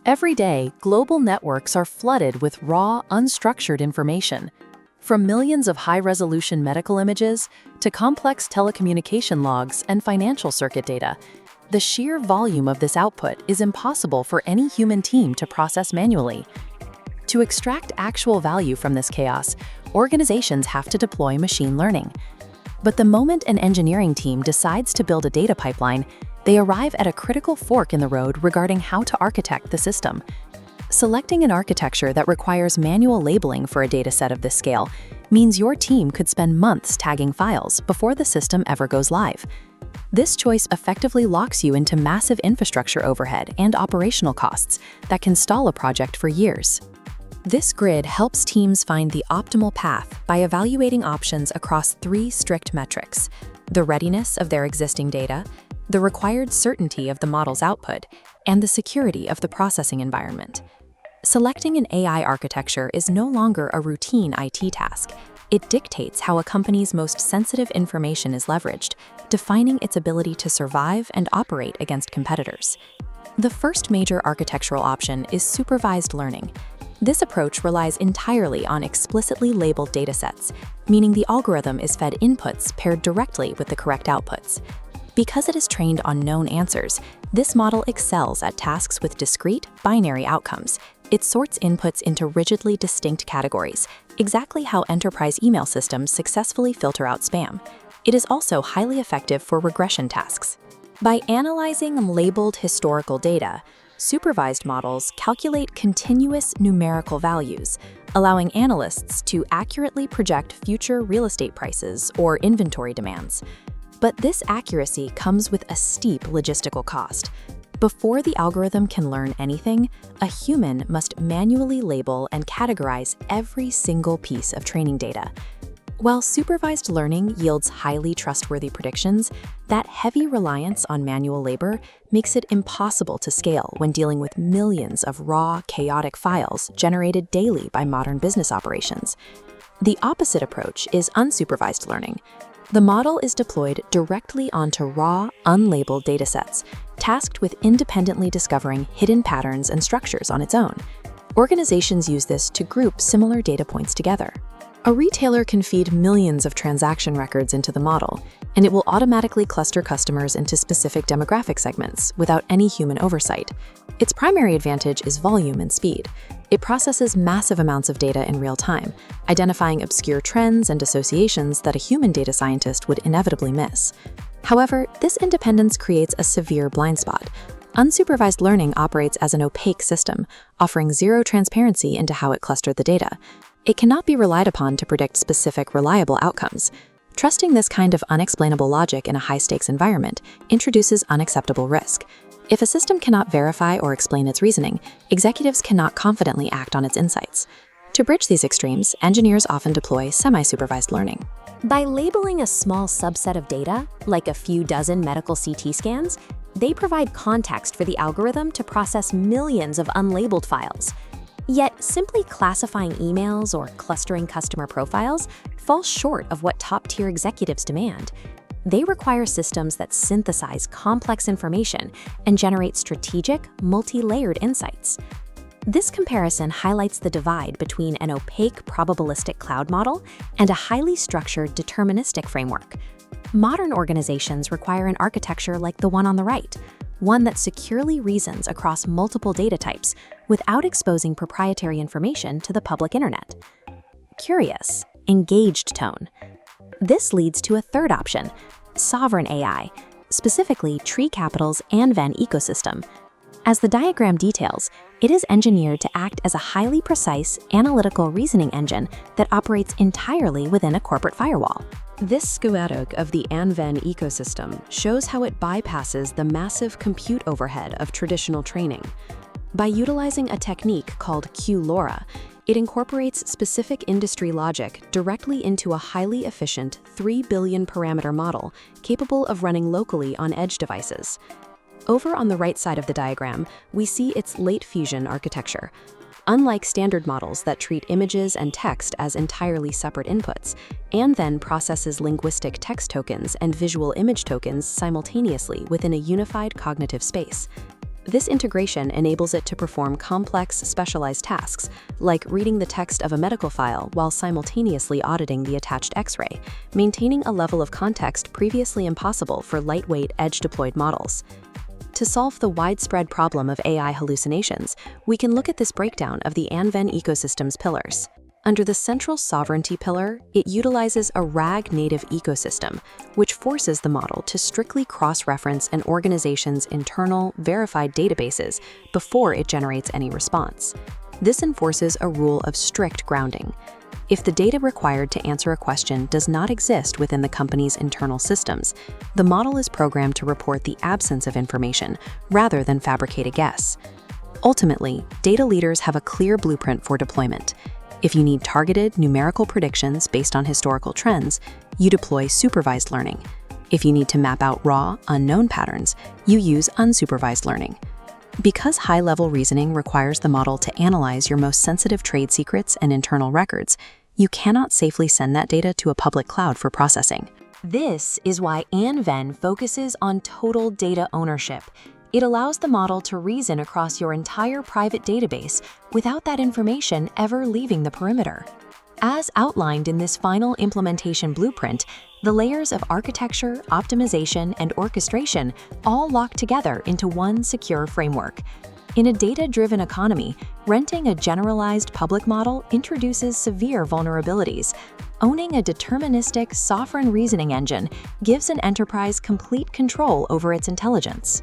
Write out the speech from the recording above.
Every day, global networks are flooded with raw, unstructured information. From millions of high-resolution medical images to complex telecommunication logs and financial circuit data, the sheer volume of this output is impossible for any human team to process manually. To extract actual value from this chaos, organizations have to deploy machine learning. But the moment an engineering team decides to build a data pipeline, they arrive at a critical fork in the road regarding how to architect the system. Selecting an architecture that requires manual labeling for a dataset of this scale means your team could spend months tagging files before the system ever goes live. This choice effectively locks you into massive infrastructure overhead and operational costs that can stall a project for years. This grid helps teams find the optimal path by evaluating options across three strict metrics: the readiness of their existing data, the required certainty of the model's output, and the security of the processing environment. Selecting an AI architecture is no longer a routine IT task. It dictates how a company's most sensitive information is leveraged, defining its ability to survive and operate against competitors. The first major architectural option is supervised learning. This approach relies entirely on explicitly labeled datasets, meaning the algorithm is fed inputs paired directly with the correct outputs. Because it is trained on known answers, this model excels at tasks with discrete, binary outcomes. It sorts inputs into rigidly distinct categories, exactly how enterprise email systems successfully filter out spam. It is also highly effective for regression tasks. By analyzing labeled historical data, supervised models calculate continuous numerical values, allowing analysts to accurately project future real estate prices or inventory demands. But this accuracy comes with a steep logistical cost. Before the algorithm can learn anything, a human must manually label and categorize every single piece of training data. While supervised learning yields highly trustworthy predictions, that heavy reliance on manual labor makes it impossible to scale when dealing with millions of raw, chaotic files generated daily by modern business operations. The opposite approach is unsupervised learning. The model is deployed directly onto raw, unlabeled datasets, tasked with independently discovering hidden patterns and structures on its own. Organizations use this to group similar data points together. A retailer can feed millions of transaction records into the model, and it will automatically cluster customers into specific demographic segments without any human oversight. Its primary advantage is volume and speed. It processes massive amounts of data in real time, identifying obscure trends and associations that a human data scientist would inevitably miss. However, this independence creates a severe blind spot. Unsupervised learning operates as an opaque system, offering zero transparency into how it clustered the data. It cannot be relied upon to predict specific, reliable outcomes. Trusting this kind of unexplainable logic in a high-stakes environment introduces unacceptable risk. If a system cannot verify or explain its reasoning, executives cannot confidently act on its insights. To bridge these extremes, engineers often deploy semi-supervised learning. By labeling a small subset of data, like a few dozen medical CT scans, they provide context for the algorithm to process millions of unlabeled files. Yet, simply classifying emails or clustering customer profiles falls short of what top-tier executives demand. They require systems that synthesize complex information and generate strategic, multi-layered insights. This comparison highlights the divide between an opaque probabilistic cloud model and a highly structured deterministic framework. Modern organizations require an architecture like the one on the right, one that securely reasons across multiple data types without exposing proprietary information to the public internet. Curious, engaged tone. This leads to a third option, sovereign AI, specifically Treecapital's Anven ecosystem. As the diagram details, it is engineered to act as a highly precise, analytical reasoning engine that operates entirely within a corporate firewall. This schematic of the Anven ecosystem shows how it bypasses the massive compute overhead of traditional training. By utilizing a technique called Q-LoRa, it incorporates specific industry logic directly into a highly efficient 3 billion parameter model capable of running locally on edge devices. Over on the right side of the diagram, we see its late fusion architecture. Unlike standard models that treat images and text as entirely separate inputs, Anven processes linguistic text tokens and visual image tokens simultaneously within a unified cognitive space. This integration enables it to perform complex, specialized tasks, like reading the text of a medical file while simultaneously auditing the attached X-ray, maintaining a level of context previously impossible for lightweight, edge-deployed models. To solve the widespread problem of AI hallucinations, we can look at this breakdown of the Anven ecosystem's pillars. Under the central sovereignty pillar, it utilizes a RAG-native ecosystem, which forces the model to strictly cross-reference an organization's internal, verified databases before it generates any response. This enforces a rule of strict grounding. If the data required to answer a question does not exist within the company's internal systems, the model is programmed to report the absence of information rather than fabricate a guess. Ultimately, data leaders have a clear blueprint for deployment. If you need targeted numerical predictions based on historical trends, you deploy supervised learning. If you need to map out raw, unknown patterns, you use unsupervised learning. Because high-level reasoning requires the model to analyze your most sensitive trade secrets and internal records, you cannot safely send that data to a public cloud for processing. This is why Anven focuses on total data ownership. It allows the model to reason across your entire private database without that information ever leaving the perimeter. As outlined in this final implementation blueprint, the layers of architecture, optimization, and orchestration all lock together into one secure framework. In a data-driven economy, renting a generalized public model introduces severe vulnerabilities. Owning a deterministic, sovereign reasoning engine gives an enterprise complete control over its intelligence.